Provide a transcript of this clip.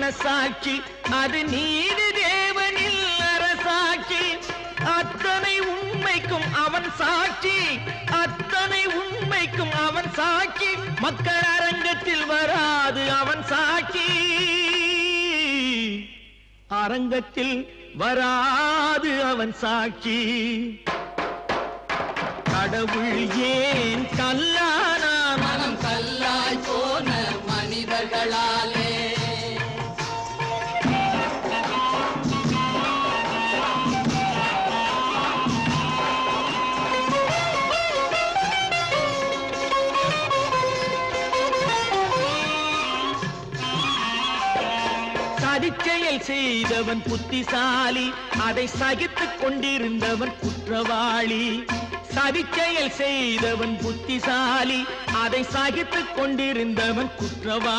மனசாட்சி அது நீதி தேவனில் அரசாட்சி அத்தனை உண்மைக்கும் அவன் சாட்சி அத்தனை உண்மைக்கும் அவன் சாட்சி மக்கள் அரங்கத்தில் வராது அவன் சாட்சி அரங்கத்தில் வராது அவன் சாட்சி கடவுள் ஏன் கல்லானா மனம் கல்லாய் போன மனிதர்களாலே சதிச்செயல் செய்தவன் புத்திசாலி அதை சகித்துக் கொண்டிருந்தவன் குற்றவாளி சதிச்செயல் செய்தவன் புத்திசாலி அதை சகித்துக் கொண்டிருந்தவன் குற்றவாளி